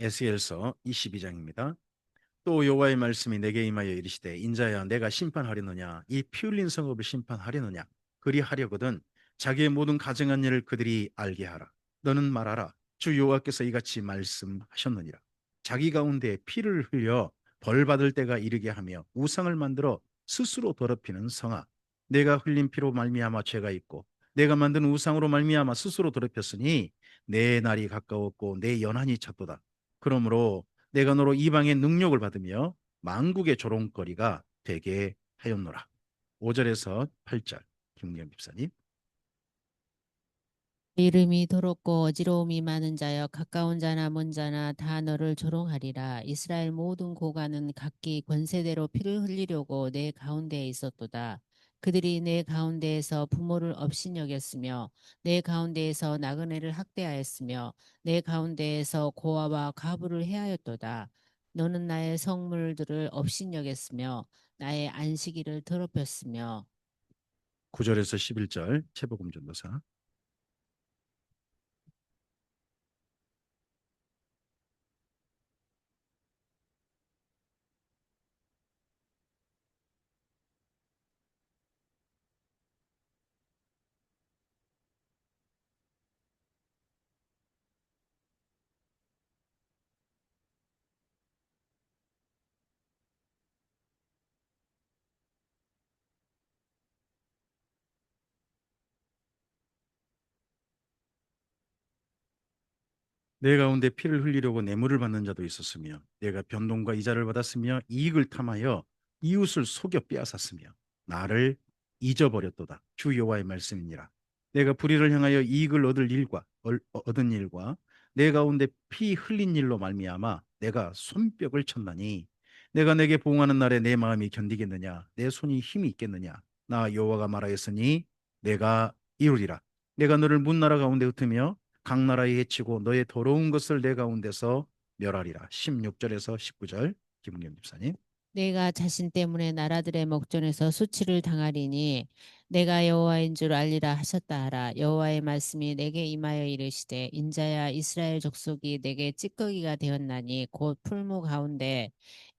에스겔서 22장입니다. 또 여호와의 말씀이 내게 임하여 이르시되 인자야 내가 심판하려느냐 이 피 흘린 성읍을 심판하려느냐 그리하려거든 자기의 모든 가증한 일을 그들이 알게 하라. 너는 말하라. 주 여호와께서 이같이 말씀하셨느니라. 자기 가운데 피를 흘려 벌 받을 때가 이르게 하며 우상을 만들어 스스로 더럽히는 성아, 내가 흘린 피로 말미암아 죄가 있고 내가 만든 우상으로 말미암아 스스로 더럽혔으니 내 날이 가까웠고 내 연한이 찼도다. 그러므로 내가 너로 이방의 능력을 받으며 만국의 조롱거리가 되게 하였노라. 5절에서 8절 김경 집사님. 이름이 더럽고 어지러움이 많은 자여 가까운 자나 먼 자나 다 너를 조롱하리라. 이스라엘 모든 고관은 각기 권세대로 피를 흘리려고 내 가운데에 있었도다. 그들이 내 가운데에서 부모를 업신여겼으며 내 가운데에서 나그네를 학대하였으며 내 가운데에서 고아와 과부를 해하였도다. 너는 나의 성물들을 업신여겼으며 나의 안식일을 더럽혔으며 9절에서 11절 최복음 전도사. 내 가운데 피를 흘리려고 뇌물을 받는 자도 있었으며 내가 변동과 이자를 받았으며 이익을 탐하여 이웃을 속여 빼앗았으며 나를 잊어버렸도다. 주 여호와의 말씀이니라. 내가 불의를 향하여 이익을 얻은 일과 내 가운데 피 흘린 일로 말미암아 내가 손뼉을 쳤나니 내가 내게 보응하는 날에 내 마음이 견디겠느냐 내 손이 힘이 있겠느냐. 나 여호와가 말하였으니 내가 이루리라. 내가 너를 문나라 가운데 흩으며 각 나라에 해치고 너의 더러운 것을 내 가운데서 멸하리라. 16절에서 19절 김은경 집사님. 내가 자신 때문에 나라들의 목전에서 수치를 당하리니 내가 여호와인 줄 알리라 하셨다 하라. 여호와의 말씀이 내게 임하여 이르시되 인자야 이스라엘 족속이 내게 찌꺼기가 되었나니 곧 풀무 가운데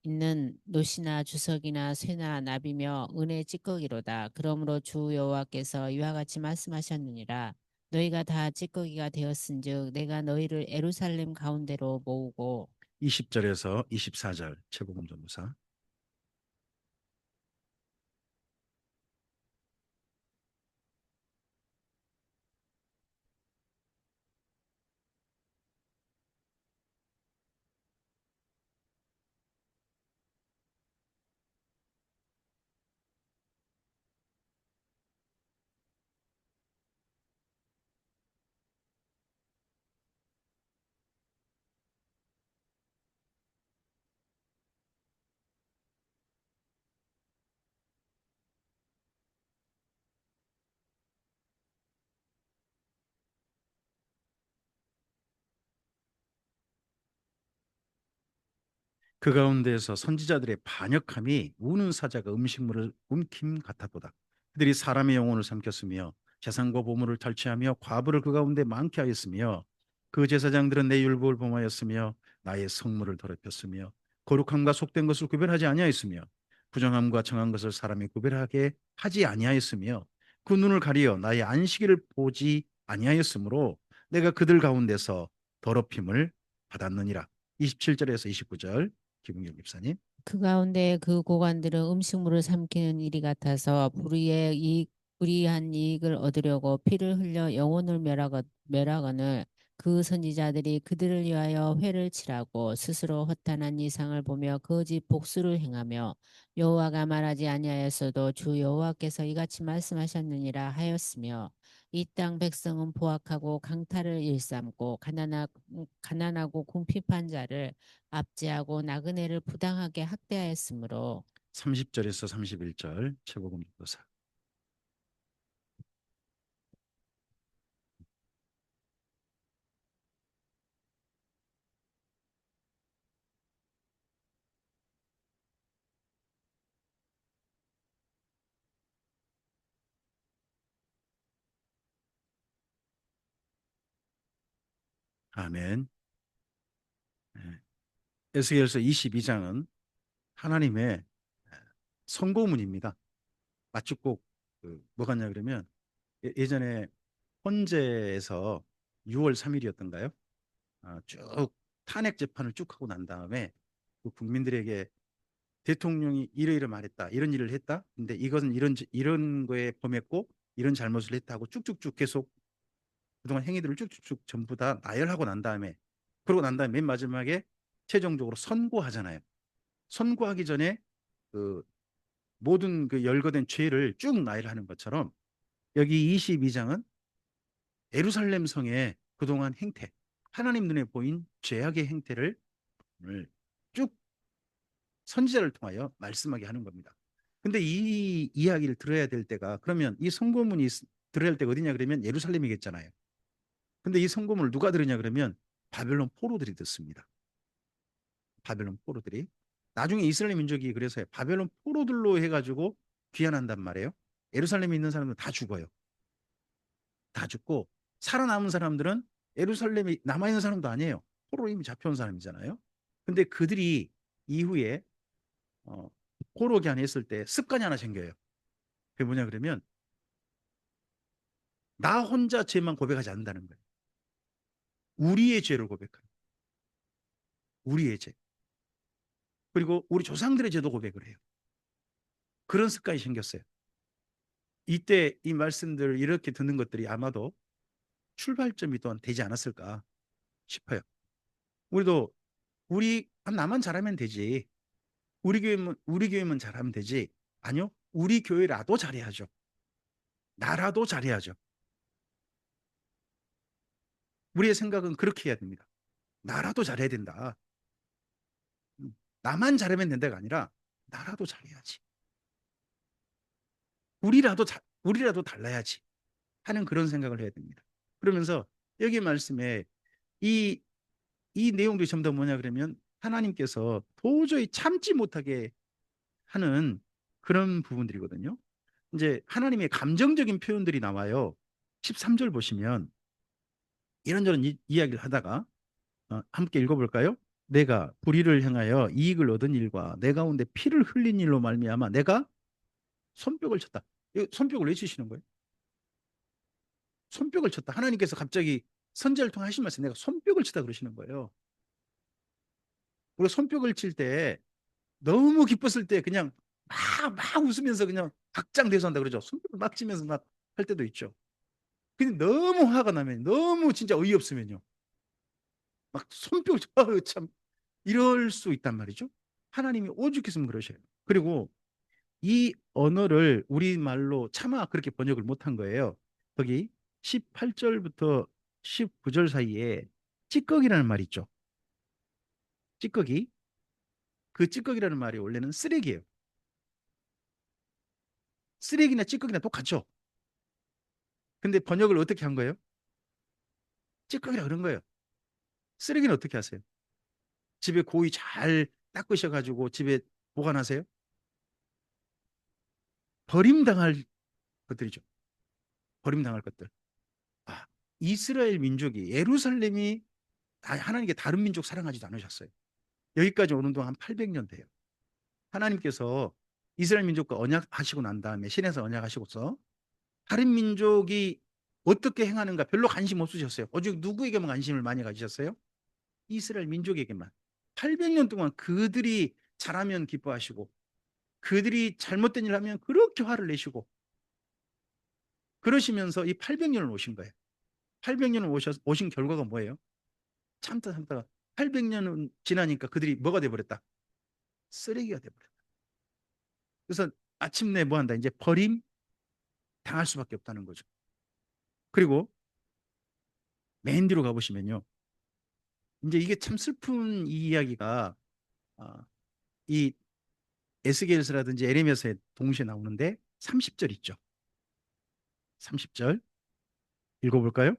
있는 노시나 주석이나 쇠나 나비며 은의 찌꺼기로다. 그러므로 주 여호와께서 이와 같이 말씀하셨느니라. 너희가 다 찌꺼기가 되었은즉 내가 너희를 에루살렘 가운데로 모으고 20절에서 24절 최복음 전도사. 그 가운데에서 선지자들의 반역함이 우는 사자가 음식물을 움킴 같았도다. 그들이 사람의 영혼을 삼켰으며 재산과 보물을 탈취하며 과부를 그 가운데 많게 하였으며 그 제사장들은 내 율법을 범하였으며 나의 성물을 더럽혔으며 거룩함과 속된 것을 구별하지 아니하였으며 부정함과 정한 것을 사람이 구별하게 하지 아니하였으며 그 눈을 가리어 나의 안식일을 보지 아니하였으므로 내가 그들 가운데서 더럽힘을 받았느니라. 27절에서 29절 김은경 집사님. 그 가운데 그 고관들은 음식물을 삼키는 일이 같아서 불의한 이익을 얻으려고 피를 흘려 영혼을 멸하거늘 그 선지자들이 그들을 위하여 회를 치라고 스스로 허탄한 이상을 보며 거짓 복수를 행하며 여호와가 말하지 아니하였어도 주 여호와께서 이같이 말씀하셨느니라 하였으며 이 땅 백성은 포악하고 강탈을 일삼고 가난하고 궁핍한 자를 압제하고 나그네를 부당하게 학대하였으므로 30절에서 31절 최복음 교사. 아멘. 에스겔서 22장은 하나님의 선고문입니다. 마치 꼭 뭐 같냐 그러면 예전에 헌재에서 6월 3일이었던가요? 쭉 탄핵 재판을 쭉 하고 난 다음에 그 국민들에게 대통령이 이러이러 말했다, 이런 일을 했다. 근데 이것은 이런 거에 범했고 이런 잘못을 했다 하고 쭉쭉쭉 계속 그동안 행위들을 쭉쭉쭉 전부 다 나열하고 난 다음에 그러고 난 다음에 맨 마지막에 최종적으로 선고하잖아요. 선고하기 전에 그 모든 그 열거된 죄를 쭉 나열하는 것처럼 여기 22장은 예루살렘 성의 그동안 행태, 하나님 눈에 보인 죄악의 행태를 오늘 쭉 선지자를 통하여 말씀하게 하는 겁니다. 근데 이 이야기를 들어야 될 때가 그러면 이 선고문이 들어야 할 때가 어디냐 그러면 예루살렘이겠잖아요. 근데 이 선고문을 누가 들으냐 그러면 바벨론 포로들이 듣습니다. 바벨론 포로들이. 나중에 이스라엘 민족이 그래서 바벨론 포로들로 해가지고 귀환한단 말이에요. 예루살렘에 있는 사람들 다 죽어요. 다 죽고 살아남은 사람들은 예루살렘에 남아있는 사람도 아니에요. 포로로 이미 잡혀온 사람이잖아요. 근데 그들이 이후에 포로 귀환했을 때 습관이 하나 생겨요. 그게 뭐냐 그러면 나 혼자 죄만 고백하지 않는다는 거예요. 우리의 죄를 고백하는 거예요. 우리의 죄. 그리고 우리 조상들의 죄도 고백을 해요. 그런 습관이 생겼어요. 이때 이 말씀들을 이렇게 듣는 것들이 아마도 출발점이 또한 되지 않았을까 싶어요. 우리도 나만 잘하면 되지. 우리 교회만 잘하면 되지. 아니요. 우리 교회라도 잘해야죠. 나라도 잘해야죠. 우리의 생각은 그렇게 해야 됩니다. 나라도 잘해야 된다. 나만 잘하면 된다가 아니라 나라도 잘해야지. 우리라도 달라야지 하는 그런 생각을 해야 됩니다. 그러면서 여기 말씀에 이, 이 내용들이 전부 다 뭐냐 그러면 하나님께서 도저히 참지 못하게 하는 그런 부분들이거든요. 이제 하나님의 감정적인 표현들이 나와요. 13절 보시면 이런저런 이야기를 하다가 함께 읽어볼까요? 내가 불의를 행하여 이익을 얻은 일과 내 가운데 피를 흘린 일로 말미암아 내가 손뼉을 쳤다. 손뼉을 왜 치시는 거예요? 손뼉을 쳤다. 하나님께서 갑자기 선지자를 통해 하신 말씀 내가 손뼉을 치다 그러시는 거예요. 우리가 손뼉을 칠 때 너무 기뻤을 때 그냥 막 웃으면서 그냥 박장대소한다 그러죠. 손뼉을 막 치면서 막 할 때도 있죠. 근데 너무 화가 나면 너무 진짜 어이없으면요. 막 손뼉을 참 이럴 수 있단 말이죠. 하나님이 오죽했으면 그러셔요. 그리고 이 언어를 우리말로 차마 그렇게 번역을 못한 거예요. 거기 18절부터 19절 사이에 찌꺼기라는 말이 있죠. 찌꺼기. 그 찌꺼기라는 말이 원래는 쓰레기예요. 쓰레기나 찌꺼기나 똑같죠. 근데 번역을 어떻게 한 거예요? 찌꺼기라 그런 거예요. 쓰레기는 어떻게 하세요? 집에 고이 잘 닦으셔가지고 집에 보관하세요? 버림당할 것들이죠. 버림당할 것들. 아, 이스라엘 민족이 예루살렘이 하나님께 다른 민족 사랑하지도 않으셨어요. 여기까지 오는 동안 800년 돼요. 하나님께서 이스라엘 민족과 언약하시고 난 다음에 신에서 언약하시고서 다른 민족이 어떻게 행하는가 별로 관심 없으셨어요. 오직 누구에게만 관심을 많이 가지셨어요? 이스라엘 민족에게만. 800년 동안 그들이 잘하면 기뻐하시고 그들이 잘못된 일을 하면 그렇게 화를 내시고 그러시면서 이 800년을 오신 거예요. 800년을 오신 결과가 뭐예요? 참다 참다가 800년은 지나니까 그들이 뭐가 돼버렸다? 쓰레기가 돼버렸다. 그래서 아침내 뭐 한다? 이제 버림 당할 수밖에 없다는 거죠. 그리고 맨 뒤로 가보시면요. 이제 이게 참 슬픈 이 이야기가 이 에스겔서라든지 에레미야서에 동시에 나오는데 30절 있죠. 30절 읽어볼까요?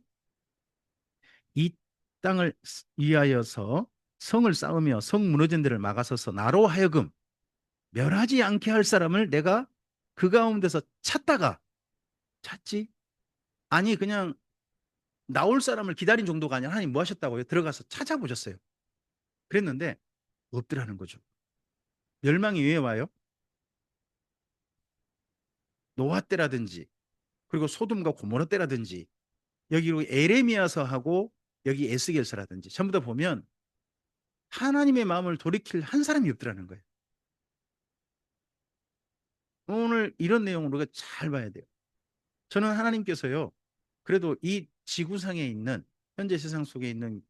이 땅을 위하여서 성을 쌓으며 성 무너진 데를 막아서서 나로 하여금 멸하지 않게 할 사람을 내가 그 가운데서 찾지? 아니 그냥 나올 사람을 기다린 정도가 아니라 하나님 뭐 하셨다고요? 들어가서 찾아보셨어요. 그랬는데 없더라는 거죠. 멸망이 왜 와요? 노아 때라든지 그리고 소돔과 고모라 때라든지 여기 에레미야서하고 여기 에스겔서라든지 전부 다 보면 하나님의 마음을 돌이킬 한 사람이 없더라는 거예요. 오늘 이런 내용을 우리가 잘 봐야 돼요. 저는 하나님께서요, 그래도 이 지구상에 있는 현재 세상 속에 있는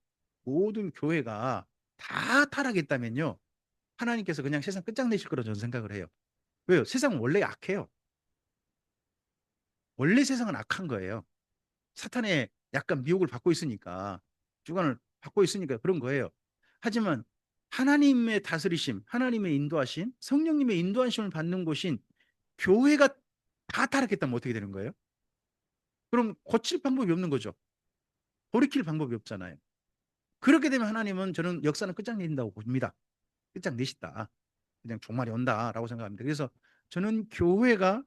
모든 교회가 다 타락했다면요, 하나님께서 그냥 세상 끝장내실 거라고 저는 생각을 해요. 왜요? 세상은 원래 악해요. 원래 세상은 악한 거예요. 사탄의 약간 미혹을 받고 있으니까, 주관을 받고 있으니까 그런 거예요. 하지만 하나님의 다스리심, 하나님의 인도하심, 성령님의 인도하심을 받는 곳인 교회가 다 타락했다면 어떻게 되는 거예요? 그럼 고칠 방법이 없는 거죠. 돌이킬 방법이 없잖아요. 그렇게 되면 하나님은 저는 역사는 끝장내린다고 봅니다. 끝장내시다. 그냥 종말이 온다라고 생각합니다. 그래서 저는 교회가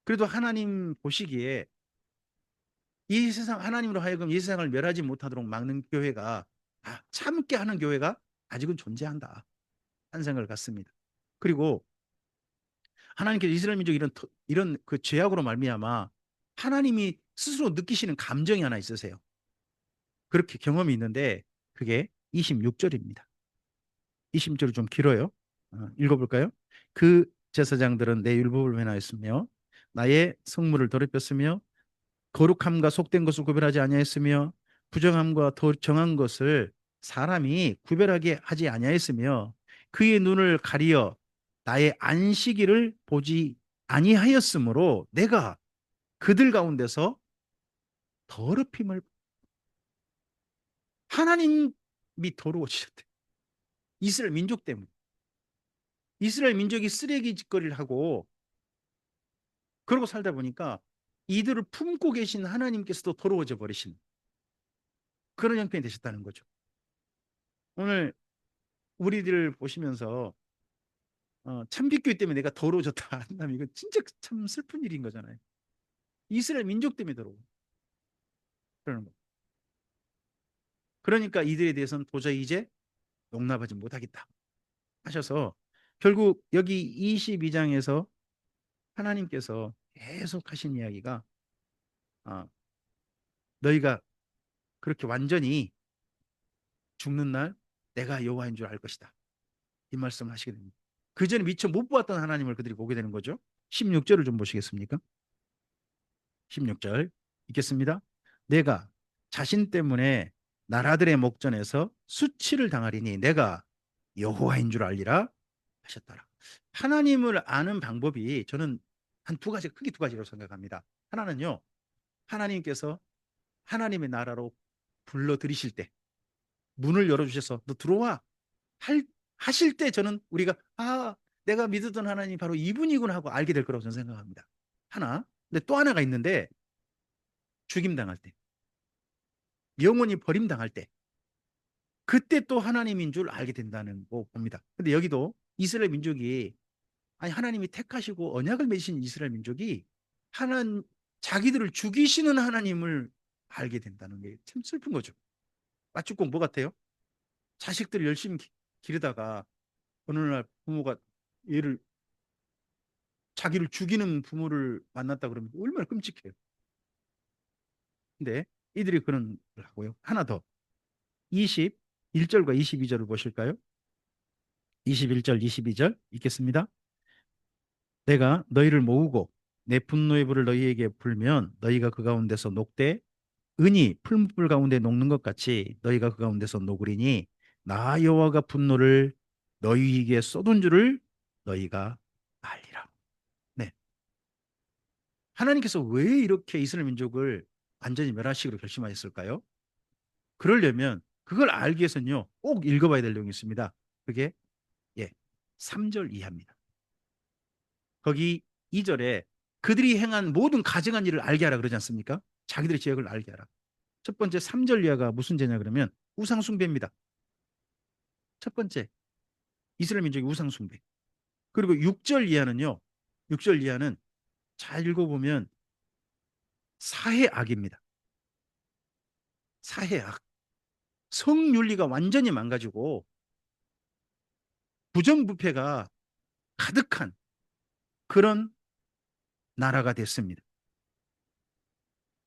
그래도 하나님 보시기에 이 세상 하나님으로 하여금 이 세상을 멸하지 못하도록 막는 교회가 참게 하는 교회가 아직은 존재한다 하는 생각을 갖습니다. 그리고 하나님께서 이스라엘 민족 이런 그 죄악으로 말미암아 하나님이 스스로 느끼시는 감정이 하나 있으세요. 그렇게 경험이 있는데 그게 26절입니다. 26절이 좀 길어요. 읽어볼까요? 그 제사장들은 내 율법을 회하였으며 나의 성물을 더럽혔으며 거룩함과 속된 것을 구별하지 아니하였으며 부정함과 더 정한 것을 사람이 구별하게 하지 아니하였으며 그의 눈을 가리어 나의 안식일을 보지 아니하였으므로 내가 그들 가운데서 더럽힘을 하나님이 더러워지셨대. 이스라엘 민족 때문에. 이스라엘 민족이 쓰레기 짓거리를 하고 그러고 살다 보니까 이들을 품고 계신 하나님께서도 더러워져 버리신 그런 형편이 되셨다는 거죠. 오늘 우리들 보시면서 참빛교회 때문에 내가 더러워졌다 한다면 이거 진짜 참 슬픈 일인 거잖아요. 이스라엘 민족 때문에 더러워. 그러는 거. 그러니까 이들에 대해서는 도저히 이제 용납하지 못하겠다 하셔서 결국 여기 22장에서 하나님께서 계속 하신 이야기가 어, 너희가 그렇게 완전히 죽는 날 내가 여호와인 줄 알 것이다. 이 말씀을 하시게 됩니다. 그 전에 미처 못 보았던 하나님을 그들이 보게 되는 거죠. 16절을 좀 보시겠습니까? 16절 읽겠습니다. 내가 자신 때문에 나라들의 목전에서 수치를 당하리니 내가 여호와인 줄 알리라 하셨더라. 하나님을 아는 방법이 저는 한 두 가지, 크게 두 가지로 생각합니다. 하나는요, 하나님께서 하나님의 나라로 불러들이실 때 문을 열어주셔서 너 들어와 하실 때 저는 우리가 내가 믿었던 하나님이 바로 이분이구나 하고 알게 될 거라고 저는 생각합니다. 하나. 근데 또 하나가 있는데 죽임당할 때, 영원히 버림당할 때, 그때 또 하나님인 줄 알게 된다는 거 봅니다. 근데 여기도 이스라엘 민족이 하나님이 택하시고 언약을 맺으신 이스라엘 민족이 하나님 자기들을 죽이시는 하나님을 알게 된다는 게 참 슬픈 거죠. 마축국 뭐 같아요? 자식들을 열심히 기르다가 어느 날 부모가 얘를 자기를 죽이는 부모를 만났다 그러면 얼마나 끔찍해요. 근데 이들이 그런 걸 하고요. 하나 더. 21절과 22절을 보실까요? 21절, 22절 읽겠습니다. 내가 너희를 모으고 내 분노의 불을 너희에게 불면 너희가 그 가운데서 녹되 은이 풀무불 가운데 녹는 것 같이 너희가 그 가운데서 녹으리니 나 여호와가 분노를 너희에게 쏟은 줄을 너희가 알리라. 네. 하나님께서 왜 이렇게 이스라엘 민족을 완전히 멸하시기로 결심하셨을까요? 그러려면 그걸 알기 위해서는요. 꼭 읽어봐야 될 내용이 있습니다. 그게 3절 이하입니다. 거기 2절에 그들이 행한 모든 가증한 일을 알게 하라 그러지 않습니까? 자기들의 죄악을 알게 하라. 첫 번째 3절 이하가 무슨 죄냐 그러면 우상 숭배입니다. 첫 번째 이스라엘 민족의 우상 숭배. 그리고 6절 이하는요. 6절 이하는 잘 읽어보면 사해악입니다. 사해악. 성윤리가 완전히 망가지고 부정부패가 가득한 그런 나라가 됐습니다.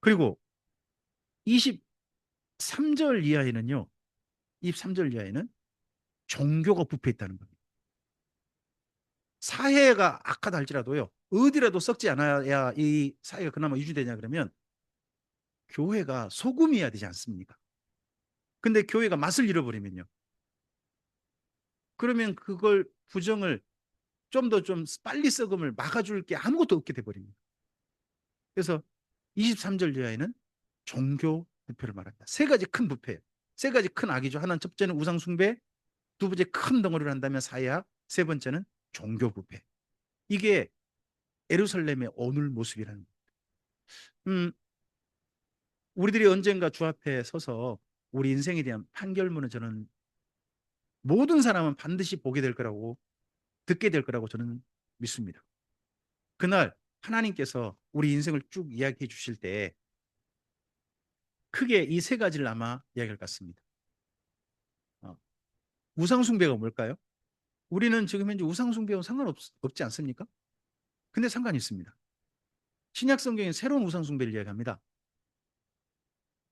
그리고 23절 이하에는요. 23절 이하에는 종교가 부패했다는 겁니다. 사회가 악하다 할지라도요. 어디라도 썩지 않아야 이 사회가 그나마 유지되냐 그러면 교회가 소금이어야 되지 않습니까? 근데 교회가 맛을 잃어버리면요. 그러면 그걸 부정을 좀 더 좀 빨리 썩음을 막아줄 게 아무것도 없게 돼버립니다. 그래서 23절 이하에는 종교 부패를 말합니다. 세 가지 큰 부패예요. 세 가지 큰 악이죠. 하나는 첫째는 우상숭배, 두 번째 큰 덩어리를 한다면 사회악, 세 번째는 종교 부패. 이게 예루살렘의 오늘 모습이라는 거예요. 우리들이 언젠가 주 앞에 서서 우리 인생에 대한 판결문을 저는 모든 사람은 반드시 보게 될 거라고 듣게 될 거라고 저는 믿습니다. 그날 하나님께서 우리 인생을 쭉 이야기해 주실 때 크게 이 세 가지를 아마 이야기할 것 같습니다. 우상숭배가 뭘까요? 우리는 지금 현재 우상숭배와 상관없지 않습니까? 근데 상관이 있습니다. 신약 성경에 새로운 우상숭배를 이야기합니다.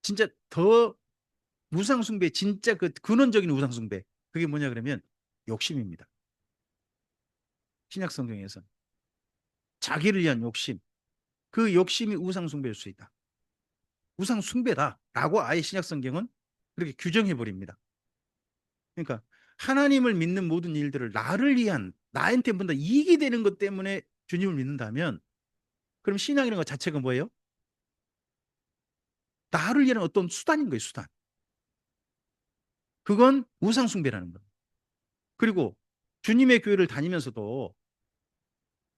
진짜 더 우상숭배, 진짜 그 근원적인 우상숭배. 그게 뭐냐 그러면 욕심입니다. 신약 성경에서 자기를 위한 욕심, 그 욕심이 우상숭배일 수 있다. 우상숭배다라고 아예 신약 성경은 그렇게 규정해 버립니다. 그러니까 하나님을 믿는 모든 일들을 나를 위한 나한테 뭔가 이익이 되는 것 때문에 주님을 믿는다면 그럼 신앙이라는 것 자체가 뭐예요? 나를 위한 어떤 수단인 거예요, 수단. 그건 우상숭배라는 거예요. 그리고 주님의 교회를 다니면서도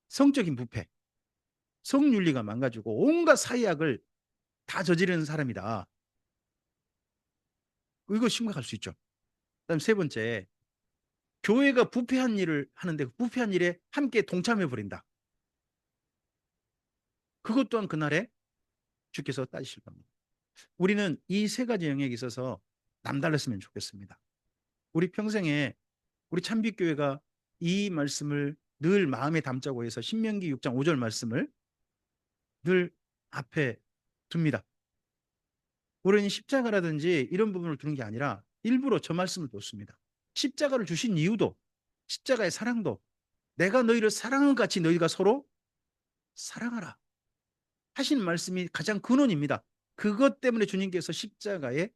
성적인 부패, 성윤리가 망가지고 온갖 사회악을 다 저지르는 사람이다. 이거 심각할 수 있죠. 그다음 세 번째, 교회가 부패한 일을 하는데 그 부패한 일에 함께 동참해 버린다. 그것 또한 그날에 주께서 따지실 겁니다. 우리는 이 세 가지 영역에 있어서 남달랐으면 좋겠습니다. 우리 평생에 우리 참빛교회가 이 말씀을 늘 마음에 담자고 해서 신명기 6장 5절 말씀을 늘 앞에 둡니다. 우리는 십자가라든지 이런 부분을 두는 게 아니라 일부러 저 말씀을 뒀습니다. 십자가를 주신 이유도 십자가의 사랑도 내가 너희를 사랑한 같이 너희가 서로 사랑하라 하신 말씀이 가장 근원입니다. 그것 때문에 주님께서 십자가에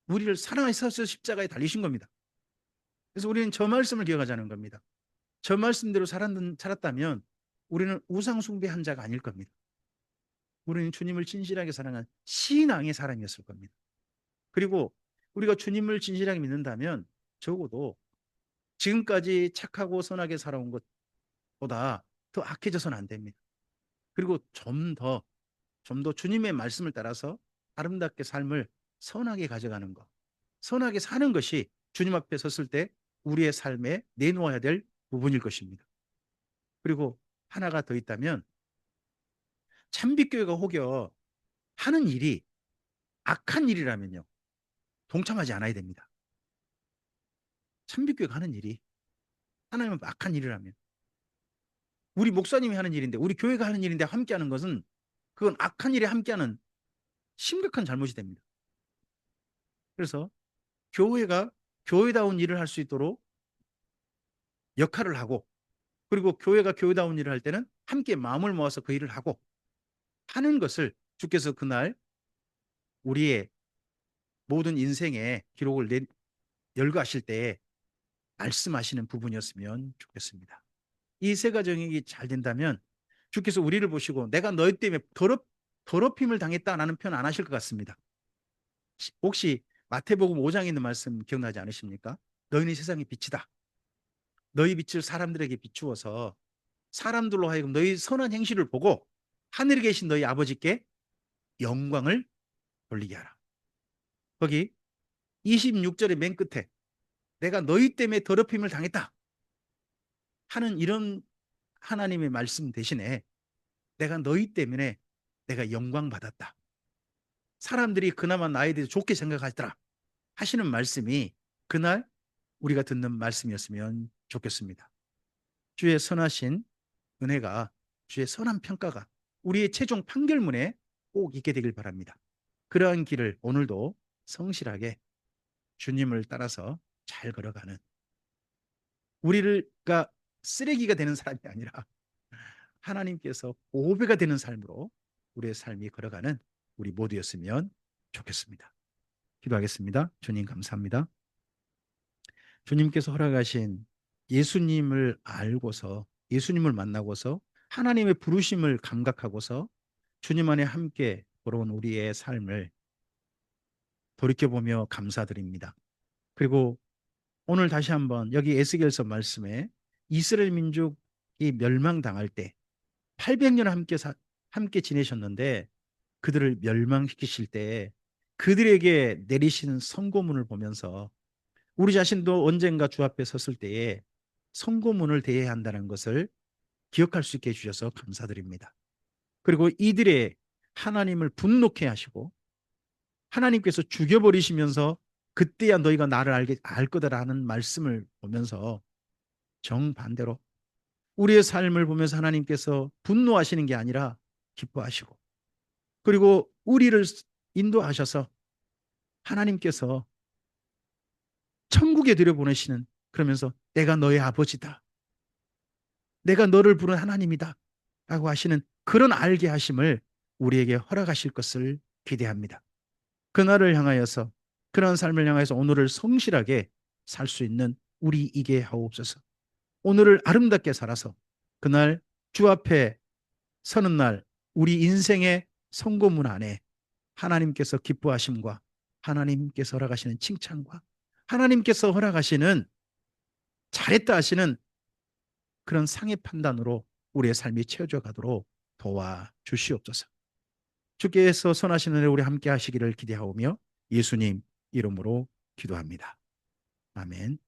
우리를 사랑하셔서 십자가에 달리신 겁니다. 그래서 우리는 저 말씀을 기억하자는 겁니다. 저 말씀대로 살았다면 우리는 우상숭배한 자가 아닐 겁니다. 우리는 주님을 진실하게 사랑한 신앙의 사람이었을 겁니다. 그리고 우리가 주님을 진실하게 믿는다면 적어도 지금까지 착하고 선하게 살아온 것보다 더 악해져서는 안 됩니다. 그리고 좀 더 주님의 말씀을 따라서 아름답게 삶을 선하게 가져가는 것, 선하게 사는 것이 주님 앞에 섰을 때 우리의 삶에 내놓아야 될 부분일 것입니다. 그리고 하나가 더 있다면 참빛교회가 혹여 하는 일이 악한 일이라면요. 동참하지 않아야 됩니다. 참빛교회가 하는 일이 하나님은 악한 일이라면 우리 목사님이 하는 일인데 우리 교회가 하는 일인데 함께하는 것은 그건 악한 일에 함께하는 심각한 잘못이 됩니다. 그래서 교회가 교회다운 일을 할 수 있도록 역할을 하고 그리고 교회가 교회다운 일을 할 때는 함께 마음을 모아서 그 일을 하고 하는 것을 주께서 그날 우리의 모든 인생의 기록을 열거하실 때 말씀하시는 부분이었으면 좋겠습니다. 이 세 가지 영역이 잘 된다면 주께서 우리를 보시고 내가 너희 때문에 더럽힘을 당했다라는 표현 안 하실 것 같습니다. 혹시 마태복음 5장에 있는 말씀 기억나지 않으십니까? 너희는 세상의 빛이다. 너희 빛을 사람들에게 비추어서 사람들로 하여금 너희 선한 행실을 보고 하늘에 계신 너희 아버지께 영광을 돌리게 하라. 거기 26절의 맨 끝에 내가 너희 때문에 더럽힘을 당했다 하는 이런 하나님의 말씀 대신에 내가 너희 때문에 내가 영광 받았다. 사람들이 그나마 나에 대해서 좋게 생각하더라. 하시는 말씀이 그날 우리가 듣는 말씀이었으면 좋겠습니다. 주의 선하신 은혜가, 주의 선한 평가가 우리의 최종 판결문에 꼭 있게 되길 바랍니다. 그러한 길을 오늘도 성실하게 주님을 따라서 잘 걸어가는, 우리가 쓰레기가 되는 사람이 아니라 하나님께서 보배가 되는 삶으로 우리의 삶이 걸어가는 우리 모두였으면 좋겠습니다. 기도하겠습니다. 주님 감사합니다. 주님께서 허락하신 예수님을 알고서, 예수님을 만나고서 하나님의 부르심을 감각하고서 주님 안에 함께 걸어온 우리의 삶을 돌이켜보며 감사드립니다. 그리고 오늘 다시 한번 여기 에스겔서 말씀에 이스라엘 민족이 멸망당할 때 800년 함께 지내셨는데 그들을 멸망시키실 때 그들에게 내리신 선고문을 보면서 우리 자신도 언젠가 주 앞에 섰을 때에 선고문을 대해야 한다는 것을 기억할 수 있게 해주셔서 감사드립니다. 그리고 이들의 하나님을 분노케 하시고 하나님께서 죽여버리시면서 그때야 너희가 나를 알 거다라는 말씀을 보면서 정반대로 우리의 삶을 보면서 하나님께서 분노하시는 게 아니라 기뻐하시고, 그리고 우리를 인도하셔서 하나님께서 천국에 들여보내시는, 그러면서 내가 너의 아버지다, 내가 너를 부른 하나님이다 라고 하시는 그런 알게 하심을 우리에게 허락하실 것을 기대합니다. 그날을 향하여서, 그런 삶을 향해서 오늘을 성실하게 살 수 있는 우리이게 하옵소서. 오늘을 아름답게 살아서 그날 주 앞에 서는 날 우리 인생의 선고문 안에 하나님께서 기뻐하심과 하나님께서 허락하시는 칭찬과 하나님께서 허락하시는 잘했다 하시는 그런 상의 판단으로 우리의 삶이 채워져 가도록 도와주시옵소서. 주께서 선하시는 은혜 우리 함께 하시기를 기대하오며 예수님 이름으로 기도합니다. 아멘.